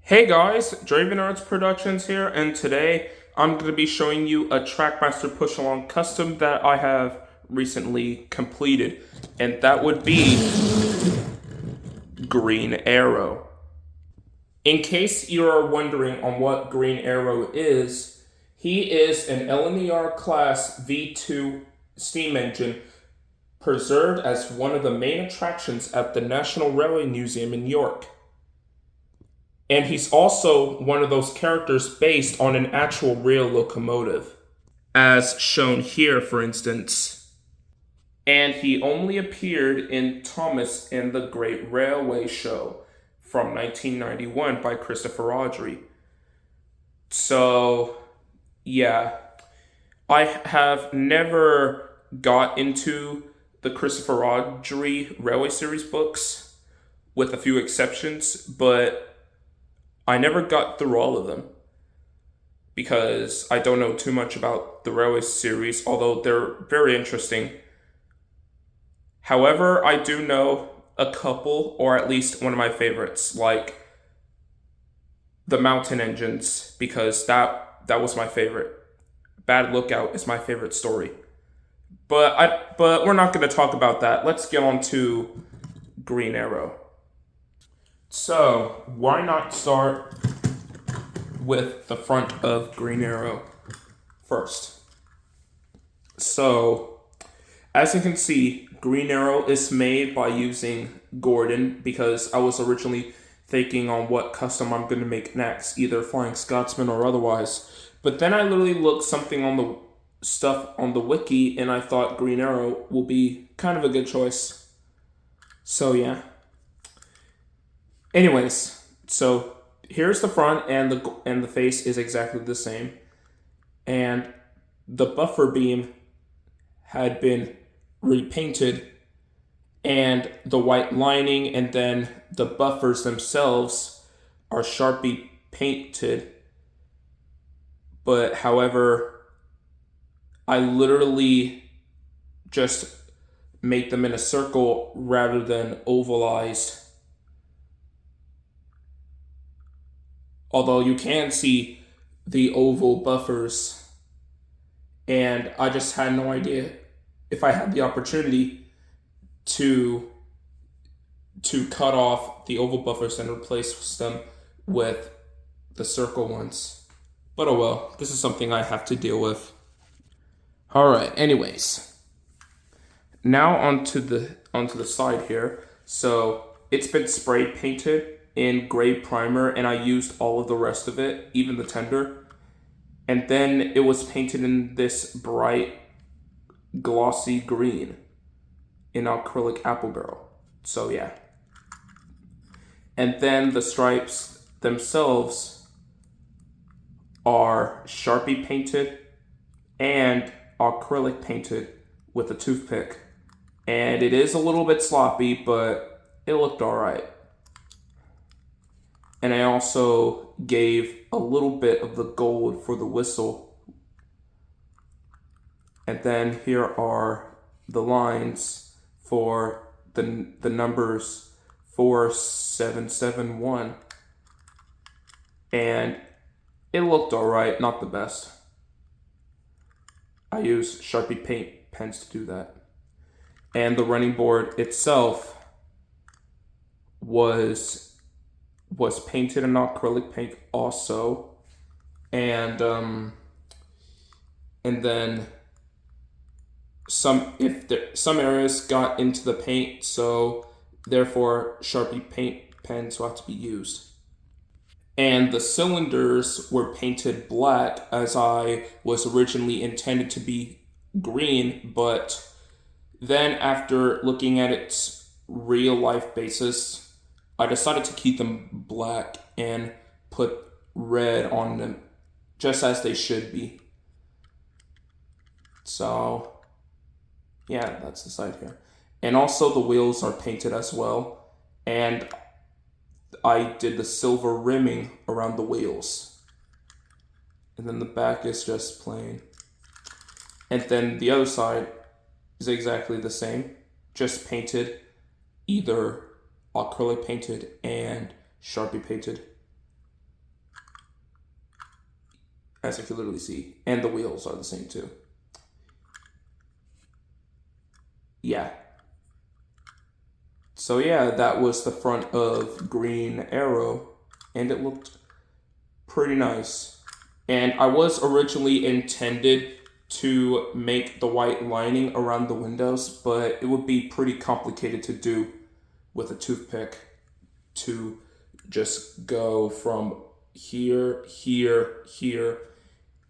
Hey guys, Draven Arts Productions here, and today I'm going to be showing you a Trackmaster Push Along custom that I have recently completed, and that would be Green Arrow. In case you are wondering on what Green Arrow is, he is an LNER class V2 steam engine preserved as one of the main attractions at the National Railway Museum in York. And he's also one of those characters based on an actual rail locomotive, as shown here, for instance. And he only appeared in Thomas and the Great Railway Show from 1991 by Christopher Audrey. So, yeah, I have never got into the Christopher Audrey Railway Series books, with a few exceptions, but I never got through all of them because I don't know too much about the Railway series, although they're very interesting. However, I do know a couple, or at least one of my favorites, like the Mountain Engines, because that was my favorite. Bad Lookout is my favorite story. But we're not going to talk about that. Let's get on to Green Arrow. So, why not start with the front of Green Arrow first? So, as you can see, Green Arrow is made by using Gordon because I was originally thinking on what custom I'm going to make next, either Flying Scotsman or otherwise. But then I literally looked something on the stuff on the wiki and I thought Green Arrow will be kind of a good choice. So, yeah. Anyways, so here's the front, and the face is exactly the same, and the buffer beam had been repainted, and the white lining and then the buffers themselves are Sharpie painted. But however, I literally just made them in a circle rather than ovalized. Although you can see the oval buffers, and I just had no idea if I had the opportunity to cut off the oval buffers and replace them with the circle ones. But oh well, this is something I have to deal with. Alright, anyways. Now onto the side here. So it's been spray painted in gray primer, and I used all of the rest of it, even the tender. And then it was painted in this bright, glossy green in acrylic apple barrel. So yeah. And then the stripes themselves are Sharpie painted and acrylic painted with a toothpick. And it is a little bit sloppy, but it looked alright. And I also gave a little bit of the gold for the whistle. And then here are the lines for the numbers 4771. And it looked alright, not the best. I use Sharpie paint pens to do that. And the running board itself was painted in acrylic paint also, and then some areas got into the paint, so therefore Sharpie paint pens will have to be used. And the cylinders were painted black, as I was originally intended to be green, but then after looking at its real life basis, I decided to keep them black and put red on them, just as they should be. So, yeah, that's the side here. And also the wheels are painted as well, and I did the silver rimming around the wheels. And then the back is just plain. And then the other side is exactly the same, just painted either acrylic painted and Sharpie painted. as you can literally see. And the wheels are the same too. Yeah. So yeah, that was the front of Green Arrow, and it looked pretty nice. And I was originally intended to make the white lining around the windows, but it would be pretty complicated to do with a toothpick to just go from here, here, here,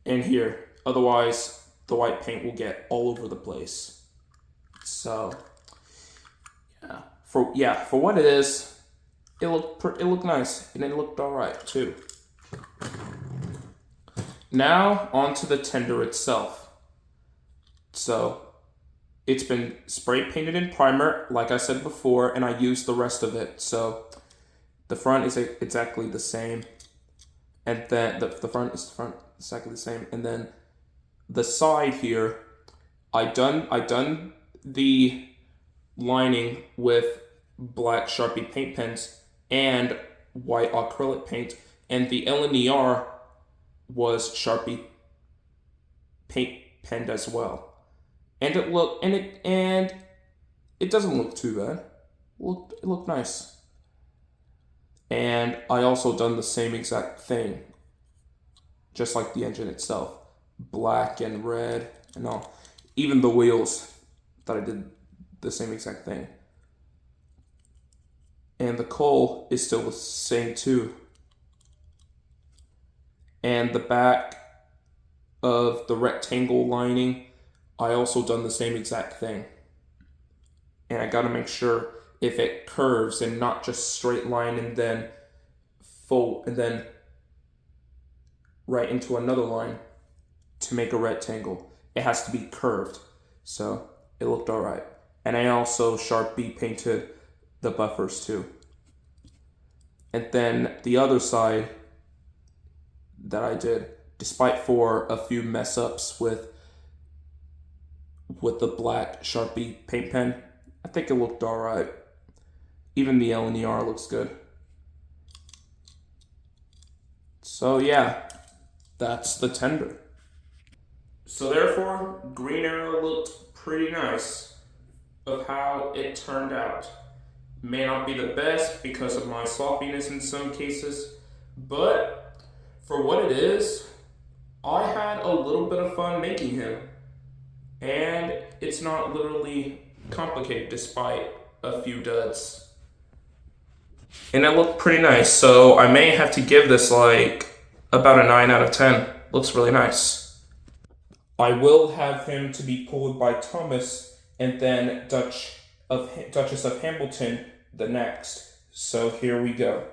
and here. Otherwise, the white paint will get all over the place. So, for what it is, it looked nice, and it looked all right too. Now onto the tender itself. So, it's been spray painted in primer, like I said before, and I used the rest of it. So, the front is exactly the same, and then the front is exactly the same, and then the side here, I done the lining with black Sharpie paint pens and white acrylic paint, and the LNER was Sharpie paint penned as well, and it doesn't look too bad. It looked nice. And I also done the same exact thing, just like the engine itself, black and red and all. Even the wheels, that I did the same exact thing. And the coal is still the same too. And the back of the rectangle lining, I also done the same exact thing. And I gotta make sure if it curves and not just straight line and then fold and then right into another line to make a rectangle. It has to be curved. So it looked all right. And I also Sharpie painted the buffers too. And then the other side that I did, despite for a few mess ups with the black Sharpie paint pen, I think it looked all right. Even the LNER looks good. So yeah, that's the tender. So therefore, Green Arrow looked pretty nice of how it turned out. May not be the best because of my sloppiness in some cases, but for what it is, I had a little bit of fun making him. And it's not literally complicated despite a few duds. And it looked pretty nice, so I may have to give this like about a 9 out of 10. Looks really nice. I will have him to be pulled by Thomas and then Duchess of Hamilton the next. So here we go.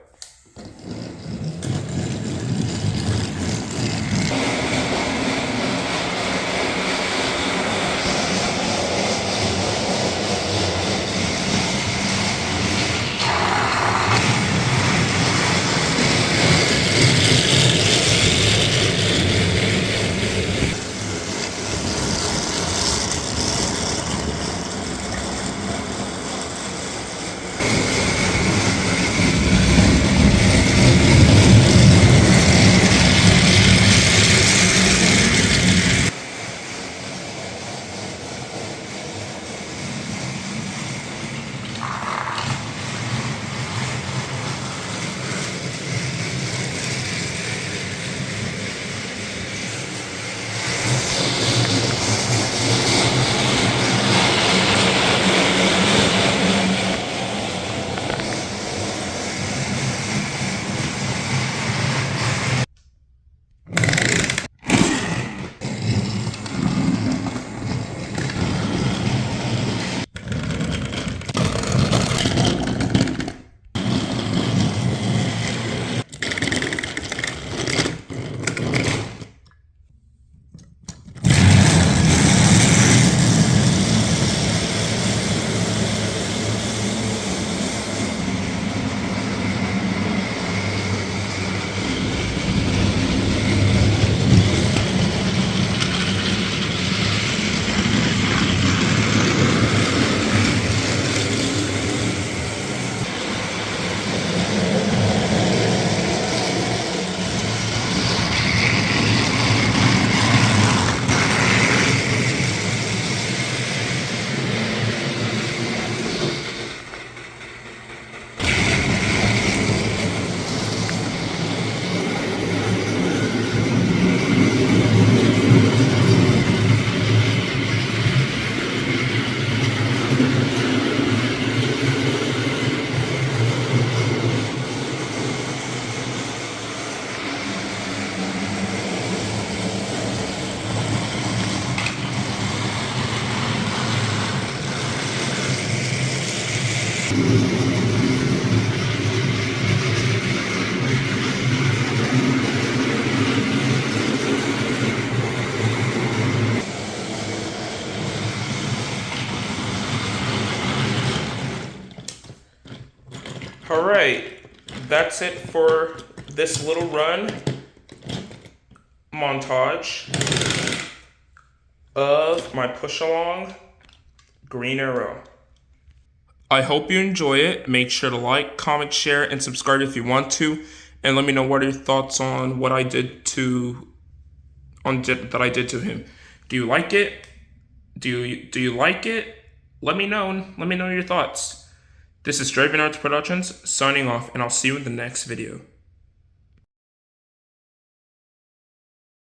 right, that's it for this little run montage of my push along Green Arrow. I hope you enjoy it. Make sure to like, comment, share, and subscribe if you want to, and let me know what are your thoughts on what I did to that I did to him. Do you like it? Do you like it? Let me know. Let me know your thoughts. This is Draven Arts Productions signing off, and I'll see you in the next video.